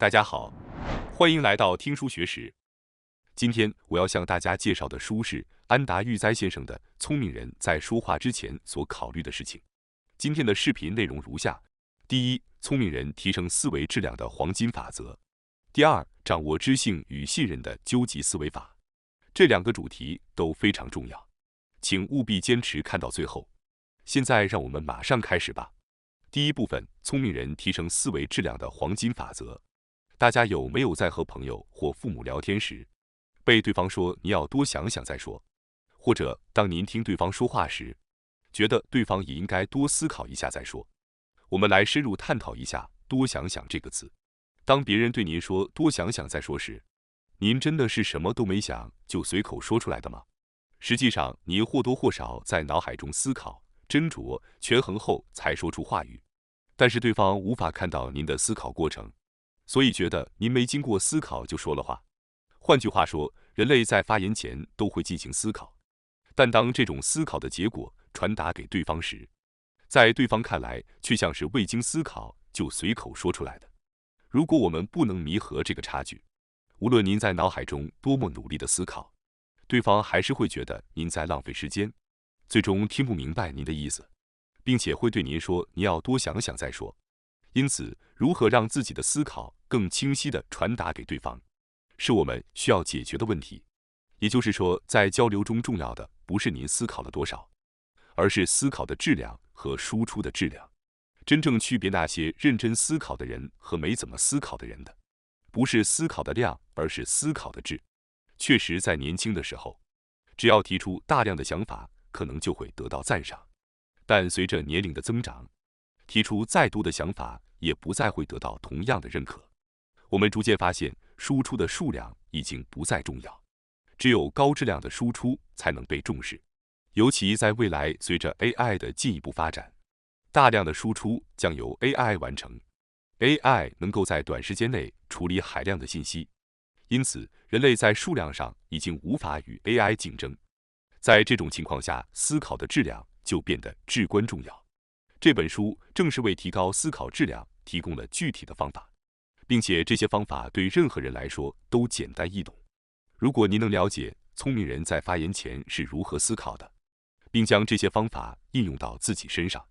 大家好，欢迎来到听书学史。今天我要向大家介绍的书是安达裕哉先生的《聪明人在说话之前所考虑的事情》。今天的视频内容如下：第一，聪明人提升思维质量的黄金法则；第二，掌握知性与信任的究极思维法。这两个主题都非常重要，请务必坚持看到最后。现在让我们马上开始吧。第一部分，聪明人提升思维质量的黄金法则。大家有没有在和朋友或父母聊天时，被对方说你要多想想再说，或者当您听对方说话时，觉得对方也应该多思考一下再说？我们来深入探讨一下“多想想”这个词。当别人对您说“多想想再说”时，您真的是什么都没想就随口说出来的吗？实际上，您或多或少在脑海中思考、斟酌、权衡后才说出话语，但是对方无法看到您的思考过程，所以觉得您没经过思考就说了话。换句话说，人类在发言前都会进行思考，但当这种思考的结果传达给对方时，在对方看来却像是未经思考就随口说出来的。如果我们不能弥合这个差距，无论您在脑海中多么努力的思考，对方还是会觉得您在浪费时间，最终听不明白您的意思，并且会对您说你要多想想再说。因此，如何让自己的思考更清晰地传达给对方，是我们需要解决的问题。也就是说，在交流中重要的不是您思考了多少，而是思考的质量和输出的质量。真正区别那些认真思考的人和没怎么思考的人的，不是思考的量，而是思考的质。确实，在年轻的时候，只要提出大量的想法，可能就会得到赞赏。但随着年龄的增长，提出再多的想法也不再会得到同样的认可。我们逐渐发现，输出的数量已经不再重要，只有高质量的输出才能被重视。尤其在未来，随着 AI 的进一步发展，大量的输出将由 AI 完成。AI 能够在短时间内处理海量的信息，因此人类在数量上已经无法与 AI 竞争。在这种情况下，思考的质量就变得至关重要。这本书正是为提高思考质量提供了具体的方法，并且这些方法对任何人来说都简单易懂。如果您能了解聪明人在发言前是如何思考的，并将这些方法应用到自己身上，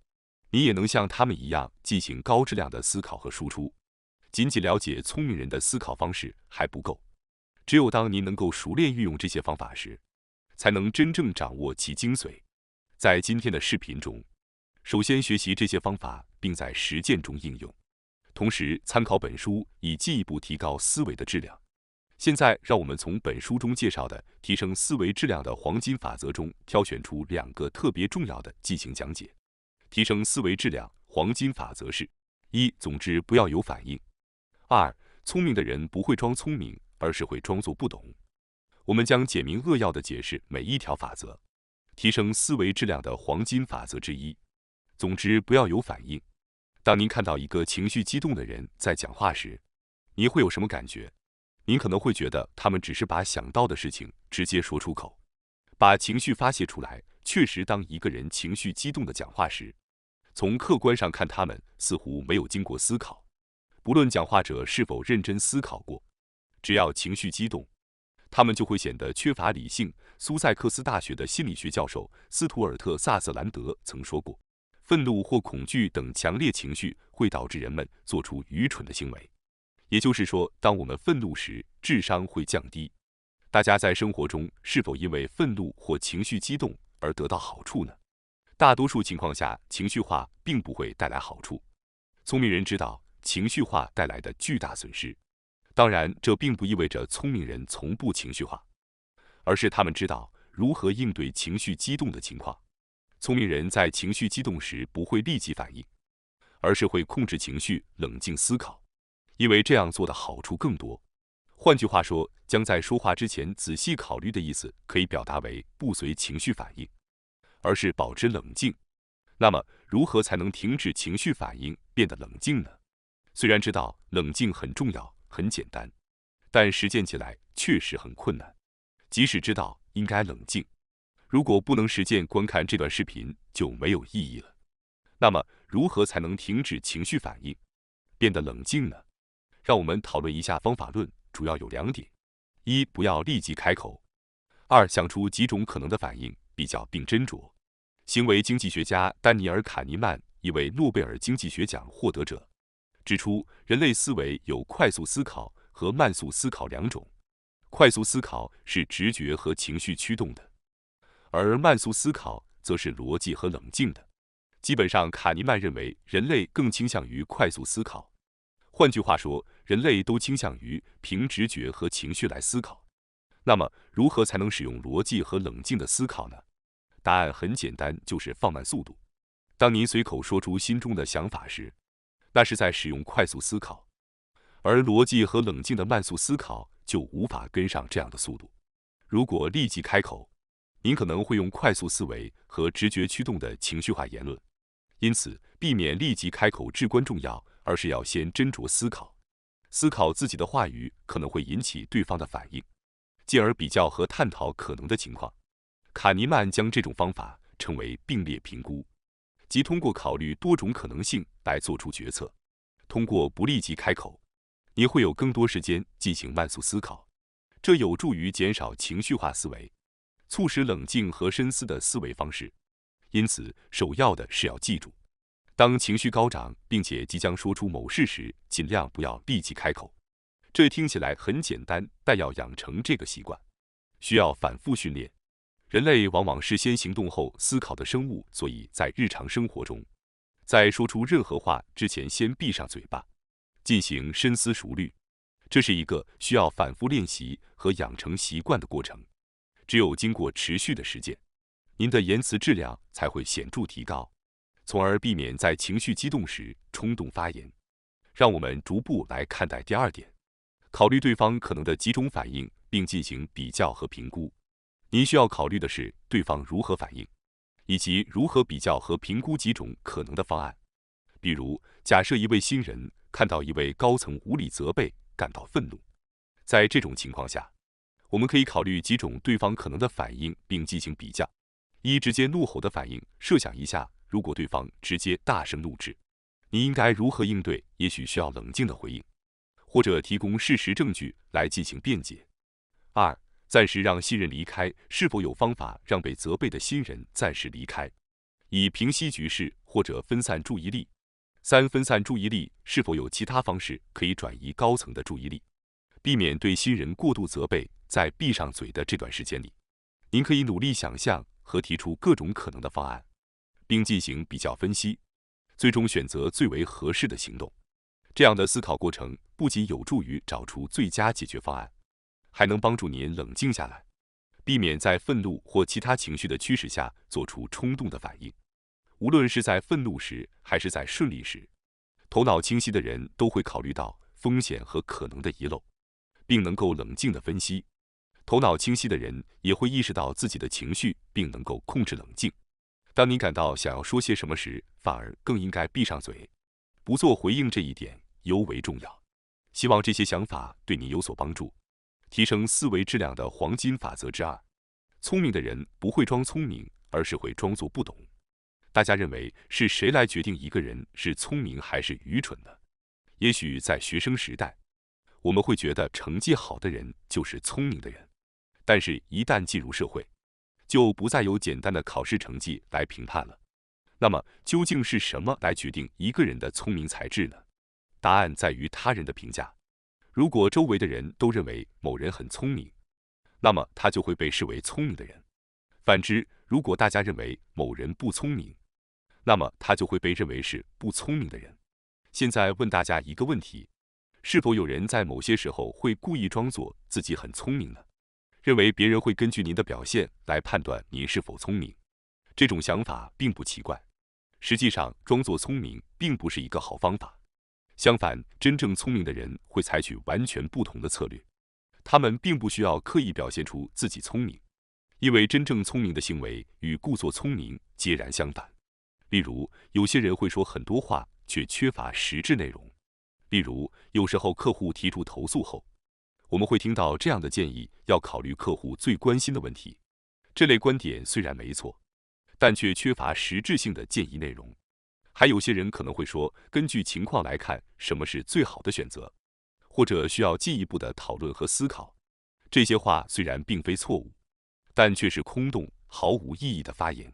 你也能像他们一样进行高质量的思考和输出。仅仅了解聪明人的思考方式还不够，只有当您能够熟练运用这些方法时，才能真正掌握其精髓。在今天的视频中，首先学习这些方法，并在实践中应用，同时参考本书以进一步提高思维的质量。现在让我们从本书中介绍的提升思维质量的黄金法则中挑选出两个特别重要的进行讲解。提升思维质量黄金法则是：一、总之不要有反应；二、聪明的人不会装聪明，而是会装作不懂。我们将简明扼要地解释每一条法则。提升思维质量的黄金法则之一：总之不要有反应。当您看到一个情绪激动的人在讲话时，您会有什么感觉？您可能会觉得他们只是把想到的事情直接说出口，把情绪发泄出来。确实，当一个人情绪激动地讲话时，从客观上看，他们似乎没有经过思考。不论讲话者是否认真思考过，只要情绪激动，他们就会显得缺乏理性。苏塞克斯大学的心理学教授斯图尔特·萨瑟兰德曾说过，愤怒或恐惧等强烈情绪会导致人们做出愚蠢的行为。也就是说，当我们愤怒时，智商会降低。大家在生活中是否因为愤怒或情绪激动而得到好处呢？大多数情况下，情绪化并不会带来好处。聪明人知道情绪化带来的巨大损失，当然，这并不意味着聪明人从不情绪化，而是他们知道如何应对情绪激动的情况。聪明人在情绪激动时不会立即反应，而是会控制情绪，冷静思考，因为这样做的好处更多。换句话说，将在说话之前仔细考虑的意思可以表达为不随情绪反应，而是保持冷静。那么，如何才能停止情绪反应，变得冷静呢？虽然知道冷静很重要，很简单，但实践起来确实很困难。即使知道应该冷静，如果不能实践，观看这段视频就没有意义了。那么，如何才能停止情绪反应，变得冷静呢？让我们讨论一下方法论，主要有2点：一、不要立即开口；二、想出几种可能的反应，比较并斟酌。行为经济学家丹尼尔·卡尼曼，一位诺贝尔经济学奖获得者，指出，人类思维有快速思考和慢速思考2种。快速思考是直觉和情绪驱动的，而慢速思考则是逻辑和冷静的。基本上，卡尼曼认为人类更倾向于快速思考。换句话说，人类都倾向于凭直觉和情绪来思考。那么，如何才能使用逻辑和冷静的思考呢？答案很简单，就是放慢速度。当您随口说出心中的想法时，那是在使用快速思考，而逻辑和冷静的慢速思考就无法跟上这样的速度。如果立即开口，您可能会用快速思维和直觉驱动的情绪化言论。因此，避免立即开口至关重要，而是要先斟酌思考。思考自己的话语可能会引起对方的反应，进而比较和探讨可能的情况。卡尼曼将这种方法称为并列评估，即通过考虑多种可能性来做出决策。通过不立即开口，你会有更多时间进行慢速思考，这有助于减少情绪化思维，促使冷静和深思的思维方式。因此，首要的是要记住，当情绪高涨并且即将说出某事时，尽量不要立即开口。这听起来很简单，但要养成这个习惯，需要反复训练。人类往往是先行动后思考的生物，所以在日常生活中，在说出任何话之前，先闭上嘴巴，进行深思熟虑。这是一个需要反复练习和养成习惯的过程。只有经过持续的实践，您的言辞质量才会显著提高，从而避免在情绪激动时冲动发言。让我们逐步来看待第2点，考虑对方可能的几种反应，并进行比较和评估。您需要考虑的是对方如何反应，以及如何比较和评估几种可能的方案。比如，假设一位新人看到一位高层无理责备，感到愤怒。在这种情况下，我们可以考虑几种对方可能的反应，并进行比较。一、直接怒吼的反应。设想一下，如果对方直接大声怒斥，你应该如何应对？也许需要冷静的回应，或者提供事实证据来进行辩解。2、暂时让新人离开。是否有方法让被责备的新人暂时离开，以平息局势或者分散注意力？3、分散注意力。是否有其他方式可以转移高层的注意力，避免对新人过度责备？在闭上嘴的这段时间里，您可以努力想象和提出各种可能的方案，并进行比较分析，最终选择最为合适的行动。这样的思考过程不仅有助于找出最佳解决方案，还能帮助您冷静下来，避免在愤怒或其他情绪的驱使下做出冲动的反应。无论是在愤怒时还是在顺利时，头脑清晰的人都会考虑到风险和可能的遗漏，并能够冷静地分析。头脑清晰的人也会意识到自己的情绪，并能够控制冷静。当你感到想要说些什么时，反而更应该闭上嘴，不做回应，这一点尤为重要。希望这些想法对你有所帮助。提升思维质量的黄金法则之2：聪明的人不会装聪明，而是会装作不懂。大家认为是谁来决定一个人是聪明还是愚蠢呢？也许在学生时代，我们会觉得成绩好的人就是聪明的人。但是，一旦进入社会，就不再有简单的考试成绩来评判了。那么，究竟是什么来决定一个人的聪明才智呢？答案在于他人的评价。如果周围的人都认为某人很聪明，那么他就会被视为聪明的人。反之，如果大家认为某人不聪明，那么他就会被认为是不聪明的人。现在问大家一个问题：是否有人在某些时候会故意装作自己很聪明呢？认为别人会根据您的表现来判断您是否聪明，这种想法并不奇怪。实际上，装作聪明并不是一个好方法。相反，真正聪明的人会采取完全不同的策略。他们并不需要刻意表现出自己聪明，因为真正聪明的行为与故作聪明截然相反。例如，有些人会说很多话，却缺乏实质内容。例如，有时候客户提出投诉后，我们会听到这样的建议：要考虑客户最关心的问题。这类观点虽然没错，但却缺乏实质性的建议内容。还有些人可能会说，根据情况来看，什么是最好的选择。或者需要进一步的讨论和思考。这些话虽然并非错误，但却是空洞、毫无意义的发言。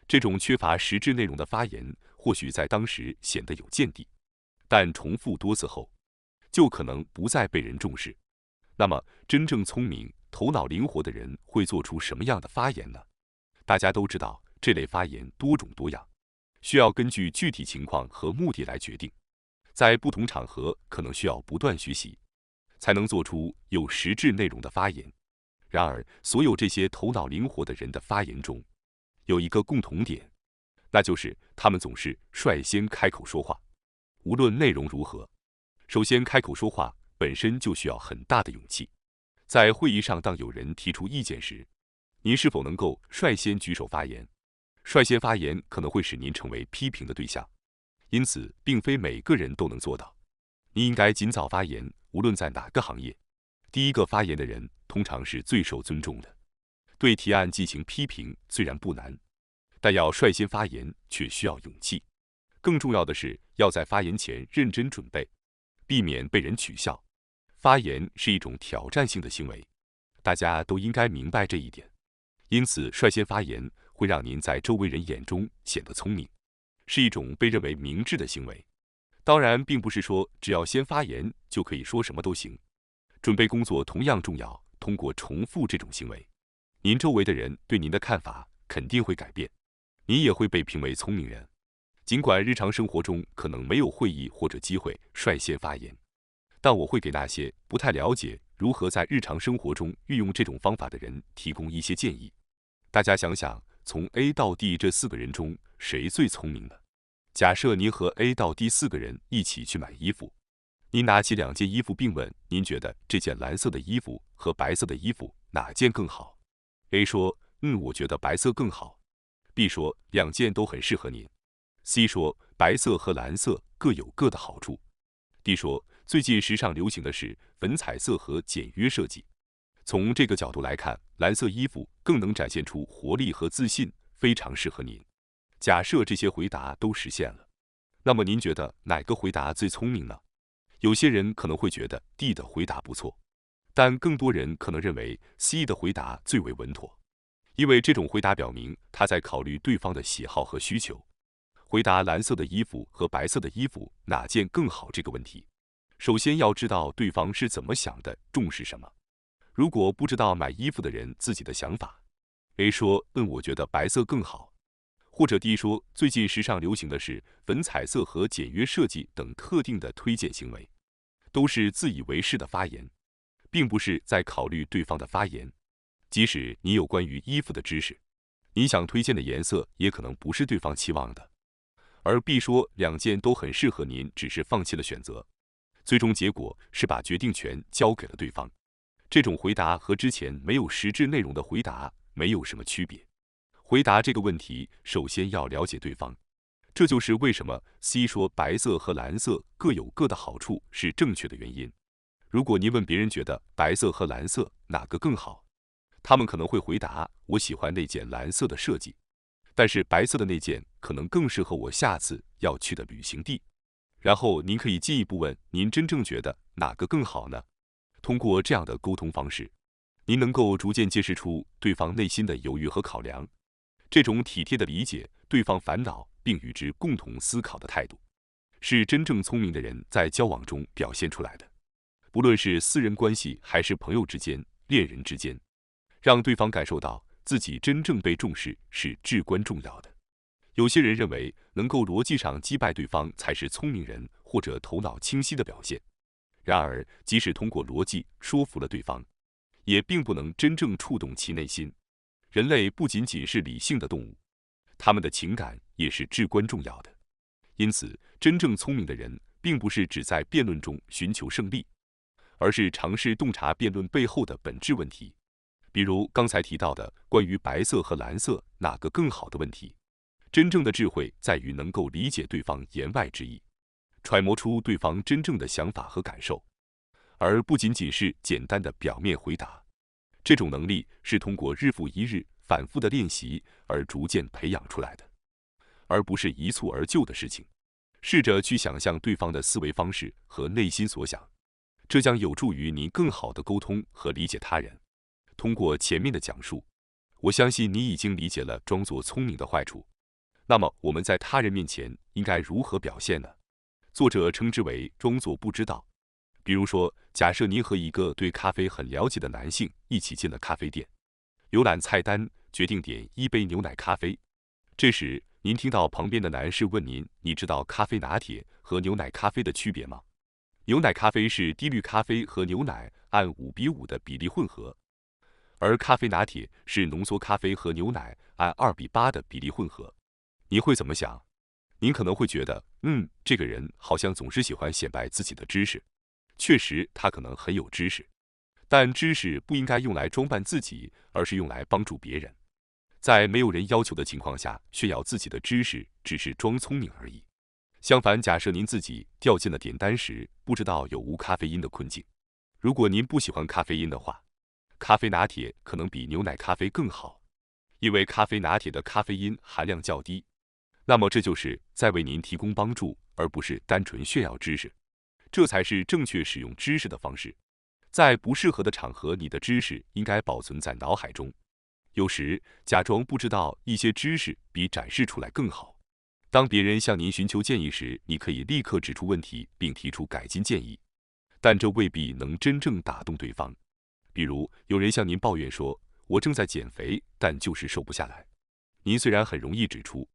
这种缺乏实质内容的发言，或许在当时显得有见地，但重复多次后，就可能不再被人重视。那么，真正聪明、头脑灵活的人会做出什么样的发言呢？大家都知道，这类发言多种多样，需要根据具体情况和目的来决定。在不同场合，可能需要不断学习，才能做出有实质内容的发言。然而，所有这些头脑灵活的人的发言中，有一个共同点，那就是他们总是率先开口说话。无论内容如何，首先开口说话本身就需要很大的勇气。在会议上，当有人提出意见时，您是否能够率先举手发言？率先发言可能会使您成为批评的对象，因此并非每个人都能做到。你应该尽早发言，无论在哪个行业。第一个发言的人通常是最受尊重的。对提案进行批评虽然不难，但要率先发言却需要勇气。更重要的是，要在发言前认真准备，避免被人取笑。发言是一种挑战性的行为，大家都应该明白这一点。因此，率先发言会让您在周围人眼中显得聪明，是一种被认为明智的行为。当然，并不是说只要先发言就可以说什么都行。准备工作同样重要，通过重复这种行为，您周围的人对您的看法肯定会改变，您也会被评为聪明人。尽管日常生活中可能没有会议或者机会率先发言，但我会给那些不太了解如何在日常生活中运用这种方法的人提供一些建议。大家想想，从 A 到 D 这4个人中，谁最聪明呢？假设您和 A 到 D 4个人一起去买衣服，您拿起2件衣服并问，您觉得这件蓝色的衣服和白色的衣服哪件更好？ A 说，我觉得白色更好。 B 说，2件都很适合您。 C 说，白色和蓝色各有各的好处。 D 说，最近时尚流行的是粉彩色和简约设计。从这个角度来看，蓝色衣服更能展现出活力和自信，非常适合您。假设这些回答都实现了，那么您觉得哪个回答最聪明呢？有些人可能会觉得 D 的回答不错，但更多人可能认为 C 的回答最为稳妥，因为这种回答表明他在考虑对方的喜好和需求。回答蓝色的衣服和白色的衣服哪件更好这个问题，首先要知道对方是怎么想的，重视什么。如果不知道买衣服的人自己的想法， A 说，我觉得白色更好，或者 D 说，最近时尚流行的是粉彩色和简约设计等特定的推荐行为，都是自以为是的发言，并不是在考虑对方的发言。即使你有关于衣服的知识，你想推荐的颜色也可能不是对方期望的。而 B 说2件都很适合您，只是放弃了选择，最终结果是把决定权交给了对方。这种回答和之前没有实质内容的回答没有什么区别。回答这个问题，首先要了解对方。这就是为什么 C 说白色和蓝色各有各的好处是正确的原因。如果您问别人觉得白色和蓝色哪个更好，他们可能会回答，我喜欢那件蓝色的设计，但是白色的那件可能更适合我下次要去的旅行地。然后您可以进一步问，您真正觉得哪个更好呢？通过这样的沟通方式，您能够逐渐揭示出对方内心的犹豫和考量。这种体贴的理解对方烦恼并与之共同思考的态度，是真正聪明的人在交往中表现出来的。不论是私人关系还是朋友之间、恋人之间，让对方感受到自己真正被重视是至关重要的。有些人认为能够逻辑上击败对方才是聪明人或者头脑清晰的表现。然而，即使通过逻辑说服了对方，也并不能真正触动其内心。人类不仅仅是理性的动物，他们的情感也是至关重要的。因此，真正聪明的人并不是只在辩论中寻求胜利，而是尝试洞察辩论背后的本质问题。比如刚才提到的关于白色和蓝色哪个更好的问题，真正的智慧在于能够理解对方言外之意，揣摩出对方真正的想法和感受，而不仅仅是简单的表面回答。这种能力是通过日复一日反复的练习而逐渐培养出来的，而不是一蹴而就的事情。试着去想象对方的思维方式和内心所想，这将有助于你更好地沟通和理解他人。通过前面的讲述，我相信你已经理解了装作聪明的坏处。那么我们在他人面前应该如何表现呢？作者称之为装作不知道。比如说，假设您和一个对咖啡很了解的男性一起进了咖啡店，浏览菜单，决定点一杯牛奶咖啡。这时，您听到旁边的男士问您：“你知道咖啡拿铁和牛奶咖啡的区别吗？”牛奶咖啡是低滤咖啡和牛奶按5:5的比例混合，而咖啡拿铁是浓缩咖啡和牛奶按2:8的比例混合。你会怎么想？您可能会觉得，这个人好像总是喜欢显摆自己的知识。确实，他可能很有知识，但知识不应该用来装扮自己，而是用来帮助别人。在没有人要求的情况下炫耀自己的知识，只是装聪明而已。相反，假设您自己掉进了点单时不知道有无咖啡因的困境，如果您不喜欢咖啡因的话，咖啡拿铁可能比牛奶咖啡更好，因为咖啡拿铁的咖啡因含量较低。那么这就是在为您提供帮助，而不是单纯炫耀知识。这才是正确使用知识的方式。在不适合的场合，你的知识应该保存在脑海中。有时，假装不知道一些知识比展示出来更好。当别人向您寻求建议时，你可以立刻指出问题并提出改进建议，但这未必能真正打动对方。比如，有人向您抱怨说：“我正在减肥，但就是瘦不下来。”您虽然很容易指出，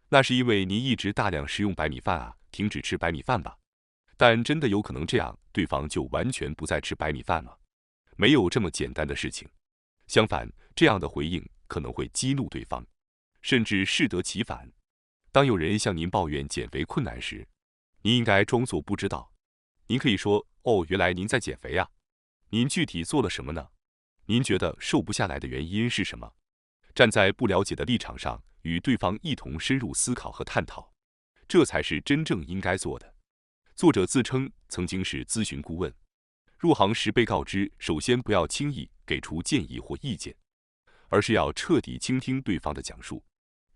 那是因为您一直大量食用白米饭啊，停止吃白米饭吧。但真的有可能这样，对方就完全不再吃白米饭吗？没有这么简单的事情。相反，这样的回应可能会激怒对方，甚至适得其反。当有人向您抱怨减肥困难时，您应该装作不知道。您可以说：“哦，原来您在减肥啊？您具体做了什么呢？您觉得瘦不下来的原因是什么？”站在不了解的立场上，与对方一同深入思考和探讨，这才是真正应该做的。作者自称曾经是咨询顾问，入行时被告知，首先不要轻易给出建议或意见，而是要彻底倾听对方的讲述。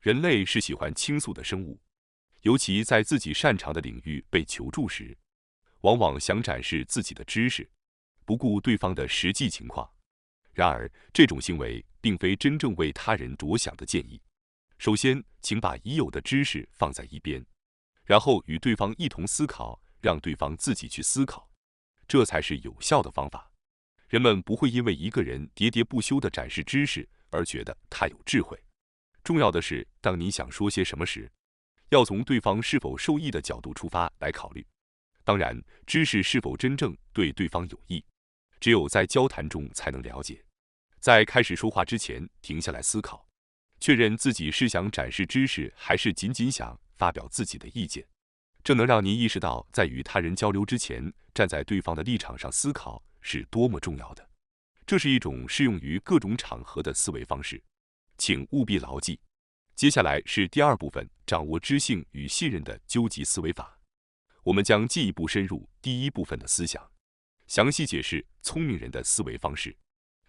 人类是喜欢倾诉的生物，尤其在自己擅长的领域被求助时，往往想展示自己的知识，不顾对方的实际情况。然而，这种行为并非真正为他人着想的建议。首先，请把已有的知识放在一边，然后与对方一同思考，让对方自己去思考，这才是有效的方法。人们不会因为一个人喋喋不休地展示知识而觉得他有智慧。重要的是，当你想说些什么时，要从对方是否受益的角度出发来考虑。当然，知识是否真正对对方有益，只有在交谈中才能了解。在开始说话之前，停下来思考，确认自己是想展示知识，还是仅仅想发表自己的意见。这能让您意识到，在与他人交流之前，站在对方的立场上思考是多么重要的。这是一种适用于各种场合的思维方式，请务必牢记。接下来是第二部分，掌握知性与信任的究极思维法。我们将进一步深入第一部分的思想，详细解释聪明人的思维方式。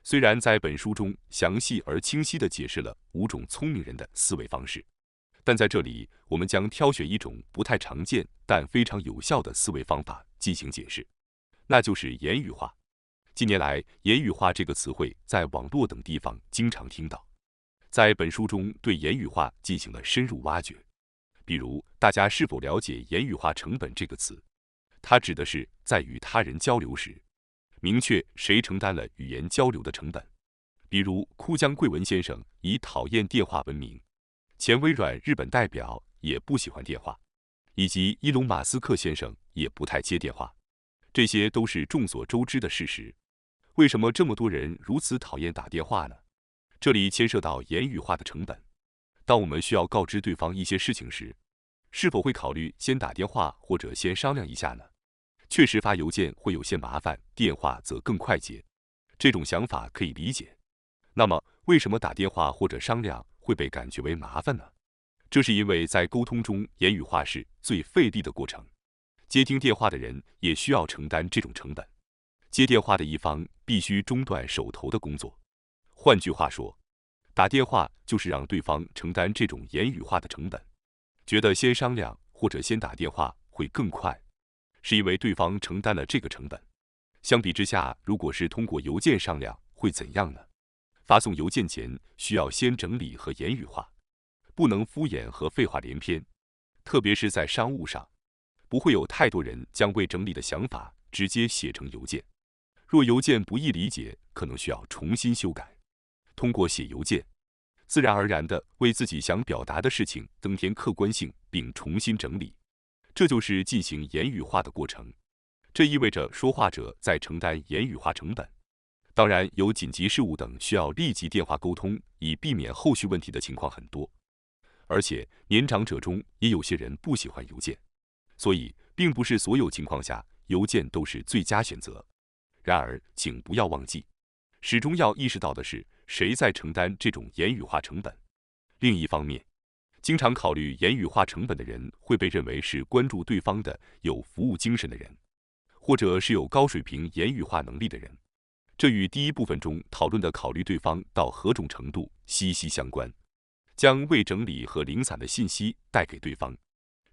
虽然在本书中详细而清晰地解释了5种聪明人的思维方式，但在这里我们将挑选一种不太常见但非常有效的思维方法进行解释，那就是言语化。近年来，言语化这个词汇在网络等地方经常听到。在本书中对言语化进行了深入挖掘。比如，大家是否了解言语化成本这个词？它指的是在与他人交流时，明确谁承担了语言交流的成本。比如，哭江贵文先生以讨厌电话闻名，前微软日本代表也不喜欢电话，以及伊隆马斯克先生也不太接电话。这些都是众所周知的事实。为什么这么多人如此讨厌打电话呢？这里牵涉到言语化的成本。当我们需要告知对方一些事情时，是否会考虑先打电话或者先商量一下呢？确实发邮件会有些麻烦，电话则更快捷。这种想法可以理解。那么，为什么打电话或者商量会被感觉为麻烦呢？这是因为在沟通中，言语化是最费力的过程。接听电话的人也需要承担这种成本。接电话的一方必须中断手头的工作。换句话说，打电话就是让对方承担这种言语化的成本。觉得先商量或者先打电话会更快，是因为对方承担了这个成本。相比之下，如果是通过邮件商量，会怎样呢？发送邮件前需要先整理和言语化，不能敷衍和废话连篇，特别是在商务上，不会有太多人将未整理的想法直接写成邮件。若邮件不易理解，可能需要重新修改。通过写邮件，自然而然地为自己想表达的事情增添客观性，并重新整理，这就是进行言语化的过程。这意味着说话者在承担言语化成本。当然，有紧急事务等需要立即电话沟通，以避免后续问题的情况很多。而且，年长者中也有些人不喜欢邮件，所以并不是所有情况下邮件都是最佳选择。然而，请不要忘记，始终要意识到的是，谁在承担这种言语化成本。另一方面，经常考虑言语化成本的人会被认为是关注对方的、有服务精神的人，或者是有高水平言语化能力的人。这与第一部分中讨论的考虑对方到何种程度息息相关。将未整理和零散的信息带给对方，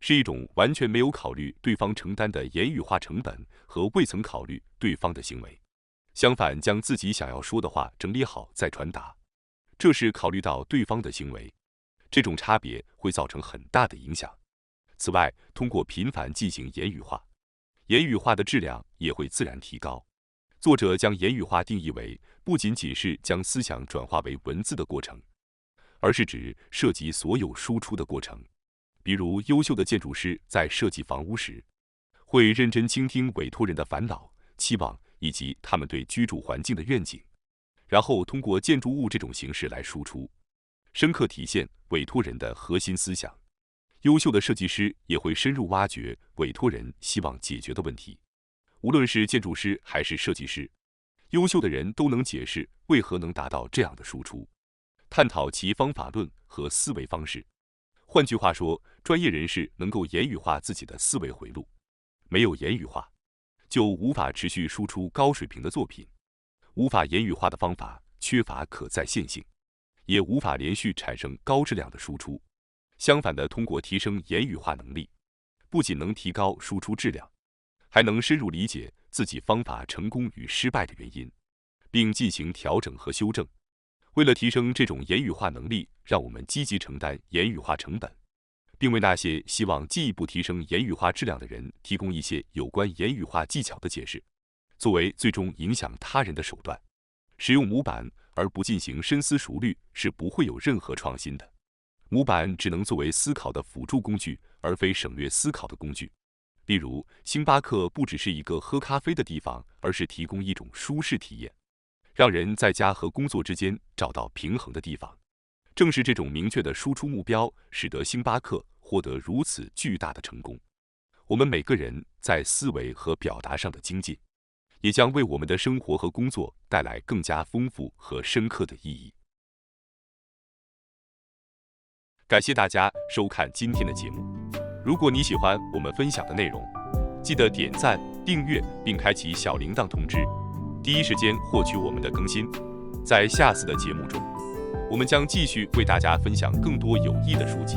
是一种完全没有考虑对方承担的言语化成本和未曾考虑对方的行为。相反，将自己想要说的话整理好再传达，这是考虑到对方的行为。这种差别会造成很大的影响。此外，通过频繁进行言语化，言语化的质量也会自然提高。作者将言语化定义为不仅仅是将思想转化为文字的过程，而是指涉及所有输出的过程。比如，优秀的建筑师在设计房屋时，会认真倾听委托人的烦恼、期望以及他们对居住环境的愿景，然后通过建筑物这种形式来输出，深刻体现委托人的核心思想。优秀的设计师也会深入挖掘委托人希望解决的问题。无论是建筑师还是设计师，优秀的人都能解释为何能达到这样的输出，探讨其方法论和思维方式。换句话说，专业人士能够言语化自己的思维回路。没有言语化，就无法持续输出高水平的作品。无法言语化的方法缺乏可再现性，也无法连续产生高质量的输出。相反的，通过提升言语化能力，不仅能提高输出质量，还能深入理解自己方法成功与失败的原因，并进行调整和修正。为了提升这种言语化能力，让我们积极承担言语化成本，并为那些希望进一步提升言语化质量的人提供一些有关言语化技巧的解释。作为最终影响他人的手段，使用模板而不进行深思熟虑是不会有任何创新的。模板只能作为思考的辅助工具，而非省略思考的工具。例如，星巴克不只是一个喝咖啡的地方，而是提供一种舒适体验，让人在家和工作之间找到平衡的地方。正是这种明确的输出目标，使得星巴克获得如此巨大的成功。我们每个人在思维和表达上的精进，也将为我们的生活和工作带来更加丰富和深刻的意义。感谢大家收看今天的节目。如果你喜欢我们分享的内容，记得点赞、订阅并开启小铃铛通知，第一时间获取我们的更新。在下次的节目中，我们将继续为大家分享更多有益的书籍。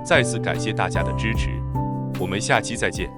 再次感谢大家的支持，我们下期再见。